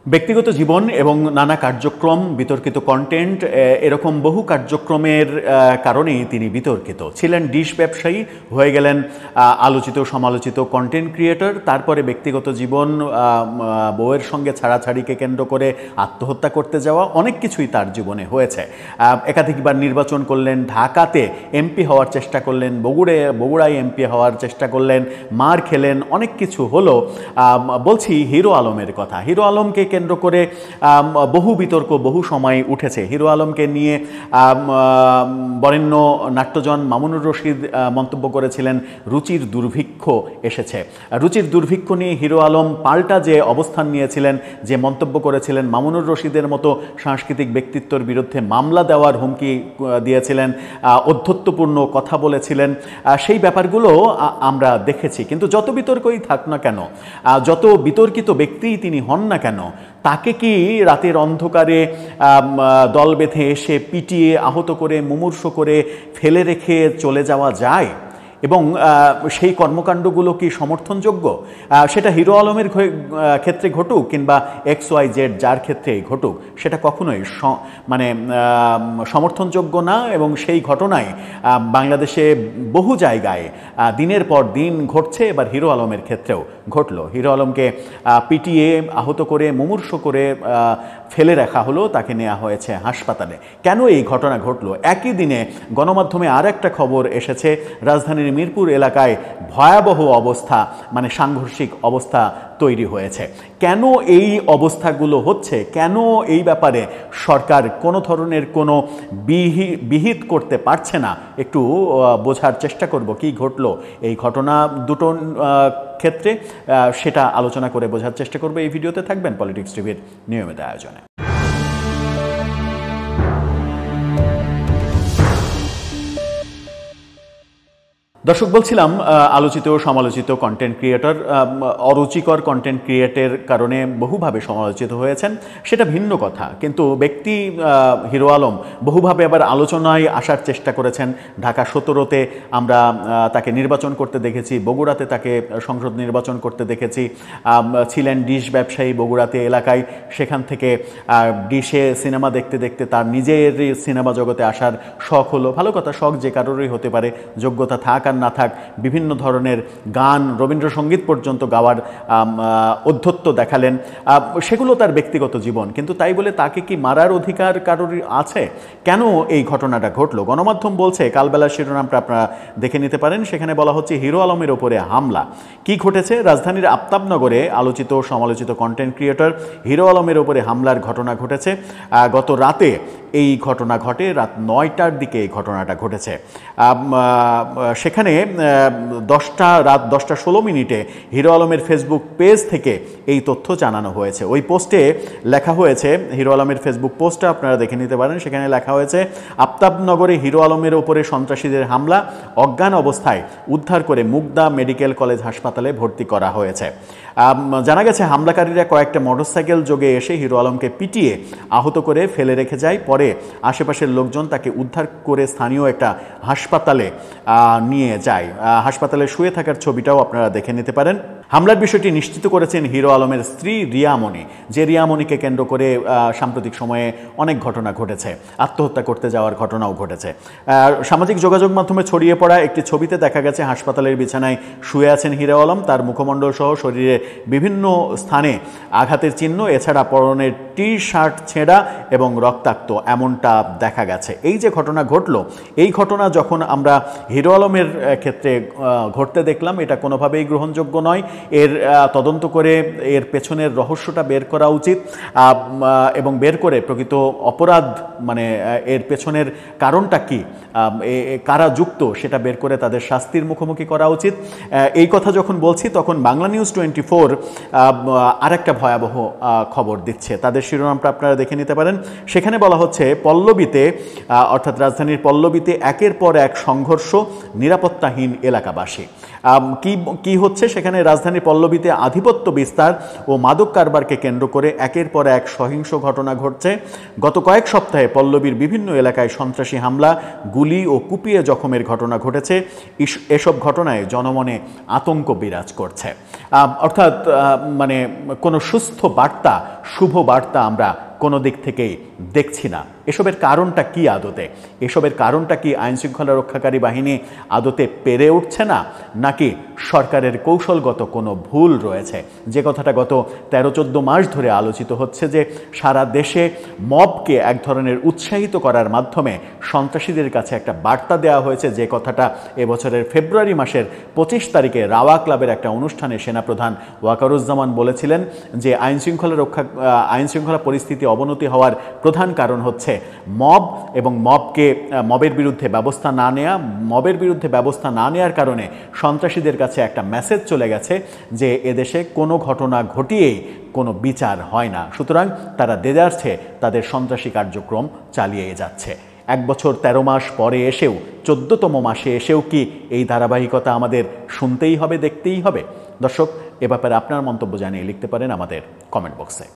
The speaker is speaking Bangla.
ব্যক্তিগত জীবন এবং নানা কার্যক্রম, বিতর্কিত কন্টেন্ট, এরকম বহু কার্যক্রমের কারণেই তিনি বিতর্কিত ছিলেন। ডিশ ব্যবসায়ী হয়ে গেলেন আলোচিত সমালোচিত কন্টেন্ট ক্রিয়েটর। তারপরে ব্যক্তিগত জীবন, বউয়ের সঙ্গে ছাড়াছাড়িকে কেন্দ্র করে আত্মহত্যা করতে যাওয়া, অনেক কিছুই তার জীবনে হয়েছে। একাধিকবার নির্বাচন করলেন, ঢাকাতে এমপি হওয়ার চেষ্টা করলেন, বগুড়ায় এমপি হওয়ার চেষ্টা করলেন, মার খেলেন, অনেক কিছু হলো। বলছি হিরো আলমের কথা। হিরো আলমকে কেন্দ্র করে বহু বিতর্ক বহু সময় উঠেছে। হিরো আলমকে নিয়ে বরেণ্য নাট্যজন মামুনুর রশিদ মন্তব্য করেছিলেন রুচির দুর্ভিক্ষ এসেছে। রুচির দুর্ভিক্ষ নিয়ে হিরো আলম পাল্টা যে অবস্থান নিয়েছিলেন, যে মন্তব্য করেছিলেন, মামুনুর রশিদের মতো সাংস্কৃতিক ব্যক্তিত্বর বিরুদ্ধে মামলা দেওয়ার হুমকি দিয়েছিলেন, অধ্যত্বপূর্ণ কথা বলেছিলেন, সেই ব্যাপারগুলো আমরা দেখেছি। কিন্তু যত বিতর্কই থাক না কেন, যত বিতর্কিত ব্যক্তিই তিনি হন না কেন, তাকে কি রাতের অন্ধকারে দল বেঁধে এসে পিটিয়ে আহত করে মুমূর্ষু করে ফেলে রেখে চলে যাওয়া যায়? এবং সেই কর্মকাণ্ডগুলো কি সমর্থনযোগ্য? সেটা হিরো আলমের ক্ষেত্রে ঘটুক কিংবা XYZ যার ক্ষেত্রে ঘটুক, সেটা কখনোই সমর্থনযোগ্য না। এবং সেই ঘটনায় বাংলাদেশে বহু জায়গায় দিনের পর দিন ঘটছে। এবার হিরো আলমের ক্ষেত্রেও ঘটলো। হিরো আলমকে পিটিয়ে আহত করে মুমূর্ষু করে ফেলে রাখা হলো, তাকে নেওয়া হয়েছে হাসপাতালে। কেন এই ঘটনা ঘটলো? একই দিনে গণমাধ্যমে আর একটা খবর এসেছে, রাজধানীর মিরপুর এলাকায় ভয়াবহ অবস্থা, সাংঘর্ষিক অবস্থা তৈরি হয়েছে। কেন এই অবস্থাগুলো হচ্ছে? কেন এই ব্যাপারে সরকার কোনো ধরনের কোনো বিহিত করতে পারছে না? একটু বোঝার চেষ্টা করব কি ঘটলো এই ঘটনা দুটো ক্ষেত্রে, সেটা আলোচনা করে বোঝার চেষ্টা করব। এই ভিডিওতে থাকবেন পলিটিক্স টিভির নিয়মিত আয়োজনে। দর্শক, বলছিলাম আলোচিত সমালোচিত কন্টেন্ট ক্রিয়েটর, অরুচিকর কন্টেন্ট ক্রিয়েটের কারণে বহুভাবে সমালোচিত হয়েছেন, সেটা ভিন্ন কথা। কিন্তু ব্যক্তি হিরো আলম বহুভাবে আবার আলোচনায় আসার চেষ্টা করেছেন। ঢাকা 17-তে আমরা তাকে নির্বাচন করতে দেখেছি, বগুড়াতে তাকে সংসদ নির্বাচন করতে দেখেছি। ছিলেন ডিশ ব্যবসায়ী বগুড়াতে এলাকায়, সেখান থেকে ডিশে সিনেমা দেখতে দেখতে তার নিজের সিনেমা জগতে আসার শখ হলো। ভালো কথা, শখ যে কারোরই হতে পারে, যোগ্যতা থাক আর না থাক। বিভিন্ন ধরনের গান, রবীন্দ্রসঙ্গীত পর্যন্ত গাওয়ার অধ্যত্ব দেখালেন, সেগুলো তার ব্যক্তিগত জীবন। কিন্তু তাই বলে তাকে কি মারার অধিকার কারোর আছে? কেন এই ঘটনাটা ঘটলো? গণমাধ্যম বলছে, কালবেলার শিরোনামটা আপনারা দেখে নিতে পারেন, সেখানে বলা হচ্ছে হিরো আলমের ওপরে হামলা। কি ঘটেছে? রাজধানীর আফতাবনগরে আলোচিত সমালোচিত কন্টেন্ট ক্রিয়েটর হিরো আলমের ওপরে হামলার ঘটনা ঘটেছে। গত রাতে এই ঘটনা ঘটে, রাত 9টার দিকে এই ঘটনাটা ঘটেছে। সেখানে রাত 10:16 হিরো আলমের ফেসবুক পেজ থেকে এই তথ্য জানানো হয়েছে। ওই পোস্টে লেখা হয়েছে, হিরো আলমের ফেসবুক পোস্টটা আপনারা দেখে নিতে পারেন, সেখানে লেখা হয়েছে, আফতাবনগরে হিরো আলমের ওপরে সন্ত্রাসীদের হামলা, অজ্ঞান অবস্থায় উদ্ধার করে মুগদা মেডিকেল কলেজ হাসপাতালে ভর্তি করা হয়েছে। জানা গেছে হামলাকারীরা কয়েকটা মোটরসাইকেল যোগে এসে হিরো আলমকে পিটিয়ে আহত করে ফেলে রেখে যায়। পরে আশেপাশের লোকজন তাকে উদ্ধার করে স্থানীয় একটা হাসপাতালে নিয়ে যায়। হাসপাতালে শুয়ে থাকার ছবিটাও আপনারা দেখে নিতে পারেন। হামলার বিষয়টি নিশ্চিত করেছেন হিরো আলমের স্ত্রী রিয়ামণি, যে রিয়ামণিকে কেন্দ্র করে সাম্প্রতিক সময়ে অনেক ঘটনা ঘটেছে, আত্মহত্যা করতে যাওয়ার ঘটনাও ঘটেছে। সামাজিক যোগাযোগ মাধ্যমে ছড়িয়ে পড়া একটি ছবিতে দেখা গেছে হাসপাতালের বিছানায় শুয়ে আছেন হিরো আলম। তার মুখমণ্ডল সহ শরীরে বিভিন্ন স্থানে আঘাতের চিহ্ন, এছাড়া পরনের টি-শার্ট ছেঁড়া এবং রক্তাক্ত, এমনটা দেখা গেছে। এই যে ঘটনা ঘটলো, এই ঘটনা যখন আমরা হিরো আলমের ক্ষেত্রে ঘটতে দেখলাম, এটা কোনোভাবেই গ্রহণযোগ্য নয়। এর তদন্ত করে এর পেছনের রহস্যটা বের করা উচিত, এবং বের করে প্রকৃত অপরাধ, এর পেছনের কারণটা কি, কারা যুক্ত, সেটা বের করে তাদের শাস্তির মুখোমুখি করা উচিত। এই কথা যখন বলছি, তখন বাংলা নিউজ 24 আরেকটা ভয়াবহ খবর দিচ্ছে। তাদের শিরোনামটা আপনারা দেখে নিতে পারেন। সেখানে বলা হচ্ছে, পল্লবীতে, অর্থাৎ রাজধানীর পল্লবীতে একের পর এক সংঘর্ষ, নিরাপত্তাহীন এলাকাবাসী। কি কি হচ্ছে সেখানে? রাজধানীর পল্লবীতে আধিপত্য বিস্তার ও মাদক কারবারকে কেন্দ্র করে একের পর এক সহিংস ঘটনা ঘটছে। গত কয়েক সপ্তাহে পল্লবীর বিভিন্ন এলাকায় সন্ত্রাসী হামলা, গুলি ও কুপিয়ে জখমের ঘটনা ঘটেছে। এসব ঘটনায় জনমনে আতঙ্ক বিরাজ করছে। অর্থাৎ মানে কোনো সুস্থ বার্তা, শুভ বার্তা আমরা কোনো দিক থেকেই দেখছি না। এসবের কারণটা কি আদতে? এসবের কারণটা কি আইনশৃঙ্খলা রক্ষাকারী বাহিনী আদতে পেরে উঠছে না, নাকি সরকারের কৌশলগত কোনো ভুল রয়েছে? যে কথাটা গত 13-14 মাস ধরে আলোচিত হচ্ছে, যে সারা দেশে মবকে এক ধরনের উৎসাহিত করার মাধ্যমে সন্ত্রাসীদের কাছে একটা বার্তা দেওয়া হয়েছে। যে কথাটা এবছরের ফেব্রুয়ারি মাসের 25 তারিখে রাওয়া ক্লাবের একটা অনুষ্ঠানে সেনাপ্রধান ওয়াকারুজ্জামান বলেছিলেন যে আইনশৃঙ্খলা পরিস্থিতি অবনতি হওয়ার প্রধান কারণ হচ্ছে মব, এবং মবের বিরুদ্ধে ব্যবস্থা না নেওয়া। মবের বিরুদ্ধে ব্যবস্থা না নেওয়ার কারণে সন্ত্রাসীদের কাছে একটা মেসেজ চলে গেছে যে এদেশে কোনো ঘটনা ঘটিয়েই কোনো বিচার হয় না, সুতরাং তারা দেদারছে তাদের সন্ত্রাসী কার্যক্রম চালিয়ে যাচ্ছে। 1 বছর 13 মাস পরে এসেও, 14তম মাসে এসেও কি এই ধারাবাহিকতা আমাদের শুনতেই হবে, দেখতেই হবে? দর্শক, এ ব্যাপারে আপনার মন্তব্য জানিয়ে লিখতে পারেন আমাদের কমেন্ট বক্সে।